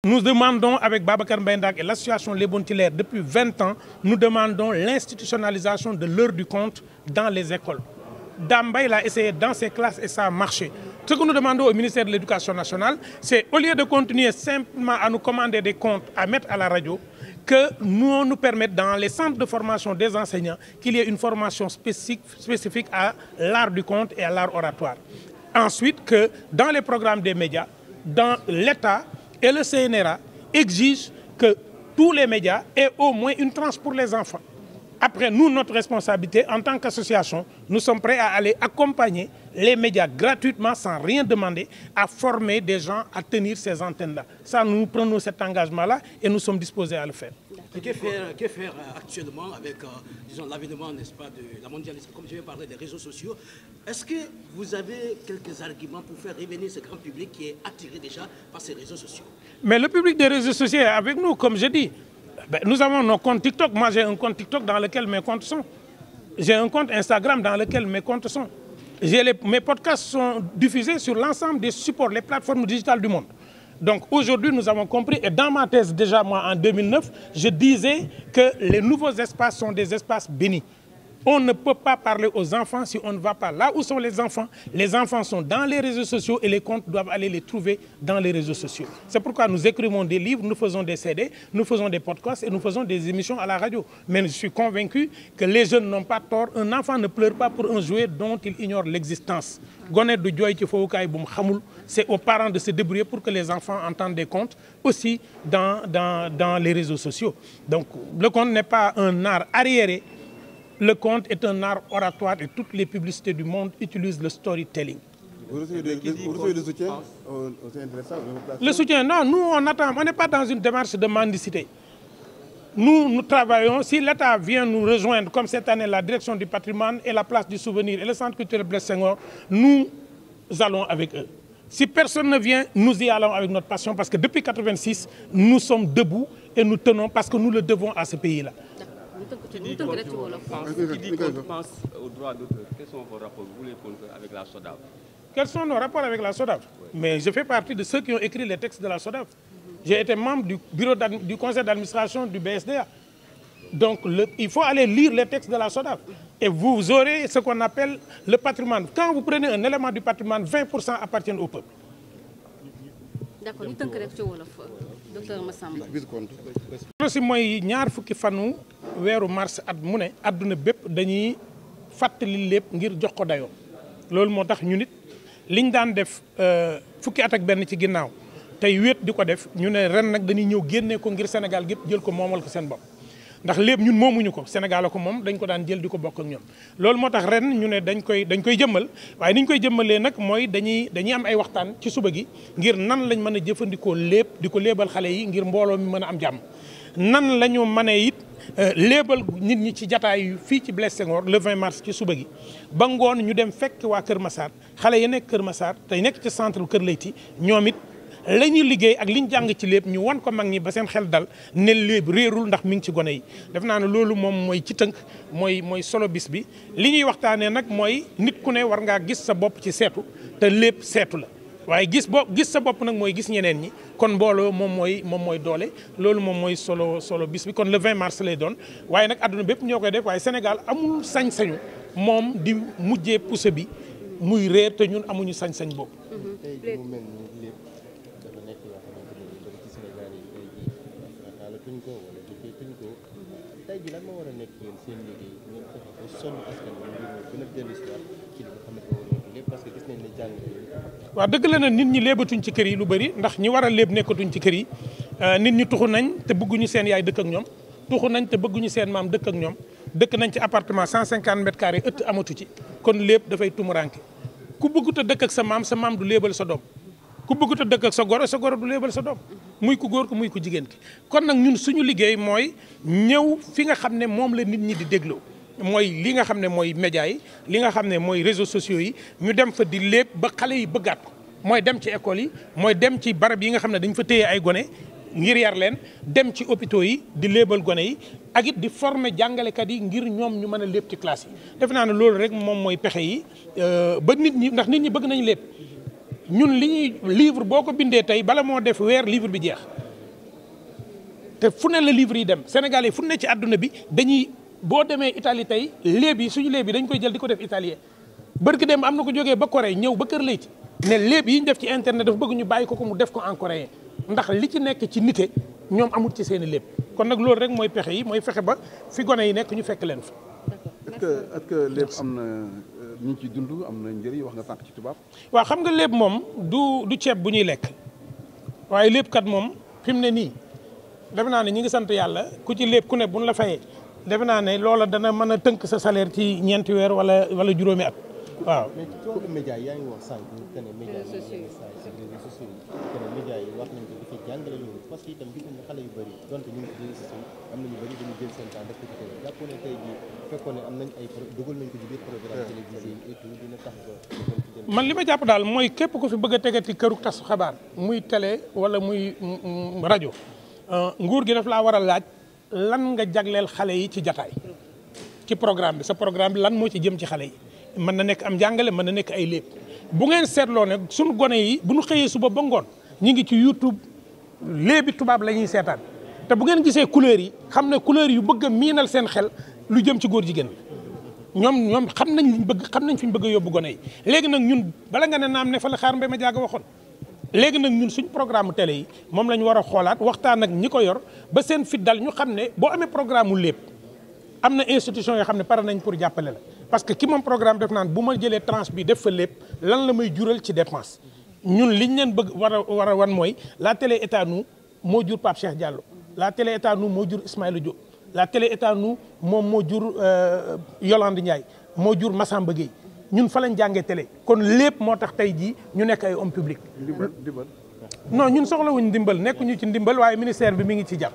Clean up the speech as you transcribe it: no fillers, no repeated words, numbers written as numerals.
Nous demandons avec Babacar Mbaye Ndak et l'association Les Bontilaires depuis 20 ans, nous demandons l'institutionnalisation de l'heure du compte dans les écoles. Dambay l'a essayé dans ses classes et ça a marché. Ce que nous demandons au ministère de l'Éducation nationale, c'est au lieu de continuer simplement à nous commander des comptes à mettre à la radio, que nous permettent dans les centres de formation des enseignants qu'il y ait une formation spécifique à l'art du conte et à l'art oratoire. Ensuite, que dans les programmes des médias, dans l'État et le CNRA exigent que tous les médias aient au moins une tranche pour les enfants. Après, nous, notre responsabilité en tant qu'association, nous sommes prêts à aller accompagner les médias gratuitement, sans rien demander, à former des gens à tenir ces antennes-là. Ça, nous prenons cet engagement-là et nous sommes disposés à le faire. Que faire actuellement avec, disons, l'avènement, n'est-ce pas, de la mondialisation, comme je viens de parler des réseaux sociaux? Est-ce que vous avez quelques arguments pour faire revenir ce grand public qui est attiré déjà par ces réseaux sociaux? Mais le public des réseaux sociaux est avec nous, comme je dis. Nous avons nos comptes TikTok. Moi, j'ai un compte TikTok dans lequel mes comptes sont. J'ai un compte Instagram dans lequel mes comptes sont. Mes podcasts sont diffusés sur l'ensemble des supports, les plateformes digitales du monde. Donc aujourd'hui, nous avons compris, et dans ma thèse déjà, moi, en 2009, je disais que les nouveaux espaces sont des espaces bénis. On ne peut pas parler aux enfants si on ne va pas là où sont les enfants. Les enfants sont dans les réseaux sociaux et les comptes doivent aller les trouver dans les réseaux sociaux. C'est pourquoi nous écrivons des livres, nous faisons des CD, nous faisons des podcasts et nous faisons des émissions à la radio. Mais je suis convaincu que les jeunes n'ont pas tort. Un enfant ne pleure pas pour un jouet dont il ignore l'existence. C'est aux parents de se débrouiller pour que les enfants entendent des contes aussi dans les réseaux sociaux. Donc le conte n'est pas un art arriéré. Le conte est un art oratoire et toutes les publicités du monde utilisent le storytelling. Vous recevez le soutien? Le soutien, non, nous on attend, on n'est pas dans une démarche de mendicité. Nous travaillons, si l'État vient nous rejoindre, comme cette année la direction du patrimoine et la place du souvenir et le centre culturel Blaise Senghor, nous allons avec eux. Si personne ne vient, nous y allons avec notre passion parce que depuis 1986, nous sommes debout et nous tenons parce que nous le devons à ce pays-là. Qui dit qu'on pense aux droits d'auteur, quels sont vos rapports, vous les comptez avec la SODAV? Quels sont nos rapports avec la SODAV? Mais je fais partie de ceux qui ont écrit les textes de la SODAV. J'ai été membre du conseil d'administration du BSDA. Donc il faut aller lire les textes de la SODAV. Et vous aurez ce qu'on appelle le patrimoine. Quand vous prenez un élément du patrimoine, 20% appartiennent au peuple. D'accord, ñu tënk rek ci wolof docteur Massamba. aussi mooy ñaar fukki fanu weeru mars at mu ne àdduna bépp dañuy fàttali lépp ngir jox ko dayoo loolu moo tax ñu nit liñ daan def fukki at ak benn ci ginnaaw tey wéet di ko def ñu ne ren nag dañuy ñëw génnee ko ngir Sénégal gépp jël ko moomal ko seen bopp. ndax lépp ñun moomuñu ko Sénégal ko moom dañ ko daan jël di ko bokk ak ñoom loolu moo tax ren ñu ne dañ koy jëmmal waaye ni ñu koy jëmmalee nag mooy dañuy am ay waxtaan ci suba gi ngir nan lañ mën a jëfandikoo lépp di ko léebal xale yi ngir mbooloo mi mën a am jàmm nan la ñu mënee it léebal nit ñi ci jataay yu fii ci Blaise Senghor le 20 mars ci suba gi ba ngoon ñu dem fekk waa Kër Massar xale yi nekk Kër Massar tey nekk ci centre Kër Leyti ñoom it la ñuy liggéey ak li ñu jàng ci lépp ñu wan ko mag ñi ba seen xel dal ne lépp réerul ndax mi ngi ci gone yi def naa ne loolu moom mooy ci tënk mooy solo bis bi li ñuy waxtaanee nag mooy nit ku ne war ngaa gis sa bopp ci seetu te lépp seetu la waaye gis sa bopp nag mooy gis ñeneen ñi kon mbooloo moom mooy doole loolu moom mooy solo bis bi kon le 20 mars lay doon waaye nag àdduna bépp ñoo koy def waaye Sénégal amul sañ-sañu moom di mujjee pousse bi muy réer te ñun amuñu sañ-sañ boobu. waaw dëgg la na nit ñi léebatuñ ci kër yi lu bëri ndax ñi war a léeb nekkatuñ ci kër yi nit ñi tuxu nañ te bëgguñu seen yaay dëkk ak ñoom tuxu nañ te bëgguñu seen maam dëkk ak ñoom dëkk nañ ci appartement 150 mètres carrés ëtt amatu ci kon léeb dafay tumuranke ku bëggut a dëkk ak sa maam du léebal sa doom ku bëggut a dëkk ak sa goro du léebal sa doom muy ku góor ko muy ku jigéen ki kon nag ñun suñu liggéey mooy ñëw fi nga xam ne moom la nit ñi di dégloo mooy li nga xam ne mooy média yi li nga xam ne mooy réseaux sociaux yi ñu dem fa di lépp ba xale yi bëggaat ko mooy dem ci école yi mooy dem ci barab yi nga xam ne dañ fa téye ay gone ngir yar leen dem ci hôpitaux yi di léebal gone yi ak it di former jàngalekat yi ngir ñoom ñu mën a léeb ci classe yi. defe naa ne loolu rek moom mooy pexe yi ba nit ñi ndax nit ñi bëgg nañ léeb ñun li ñuy livre boo ko bindee tey bala moo def weer livre bi jeex te fu ne la livre yi dem Sénégal yi fu ne ci àdduna bi dañuy boo demee Italie tey léeb yi suñu léeb yi dañ koy jël di ko def italien bërki dem am na ko jógee ba Corée ñëw ba Kër Leyti ne léeb yi ñu def ci internet dafa bëgg ñu bàyyi ko mu def ko en coréen ndax li ci nekk ci nite ñoom amul ci seen i léeb kon nag loolu rek mooy pexe yi mooy fexe ba fi gone yi nekk ñu fekk leen fa. est-ce que léeb am na ñu ci dund am na njëriñ wax nga sànq ci tubaab. waaw xam nga léeb moom du ceeb bu ñuy lekk waaye léeb kat moom fi mu ne nii defe naa ne ñi ngi sant yàlla ku ci léeb ku ne buñ la fayee defe naa ne loola dana mën a tënk sa salaire ci ñeenti weer wala juróomi at waaw. mais ci wàllu média yaa ngi wax sànq que ne média yi réseaux sociaux que ne média yi wax nañ ko di ko jàngale loolu parce que itam gis nañ ne xale yu bëri donte ñu ngi ci réseaux sociaux am na ñu bëri dañu jël seen temps def ko ci télé jàppoo ne tey jii fekkoon ne am nañ ay dugal nañ ko ci biir programme télévisé yi et tout dina tax ba man li ma jàpp daal mooy képp ku fi bëgg a tegati këru tasu xabaar muy télé wala muy rajo nguur gi daf laa war a laaj lan nga jagleel xale yi ci jataay ci programme bi sa programme bi lan moo ci jëm ci xale yi mën na nekk am njàngale mën na nekk ay léeb bu ngeen seetloo ne suñu gone yi bu ñu xëyee suba ba ngoon ñu ngi ci YouTube léebi tubaab la ñuy seetaan te bu ngeen gisee couleur yi xam ne couleur yu bëgg a miinal seen xel lu jëm ci góor jigéen ñoom xam nañ liñ bëgg xam nañ fi ñu bëgg a yóbbu gone yi léegi nag ñun bala nga ne naam ne fa la xaar mbay ma jaaga waxoon léegi nag ñun suñ programme télé yi moom la ñu war a xoolaat waxtaan ak ñi ko yor ba seen fit dal ñu xam ne boo amee programme mu lépp am na institution yoo xam ne pare nañ pour jàppale la parce que ki moom programme def naan bu ma jëlee tranche bi def fa lépp lan la may jural ci dépense ñun liñ leen bëgg war a wan mooy la télé état nous moo jur Pape Cheikh Diallo la télé état nous moo jur Ismaïla Diop la télé état nous moom moo jur Yolande Ndiaye moo jur Massamba Gueye ñun fa lañ jàngee télé kon lépp moo tax tey jii ñu nekk ay homme public. ndimbal non ñun soxlawuñ ndimbal nekkuñu ci ndimbal waaye ministère bi mi ngi ci jàpp.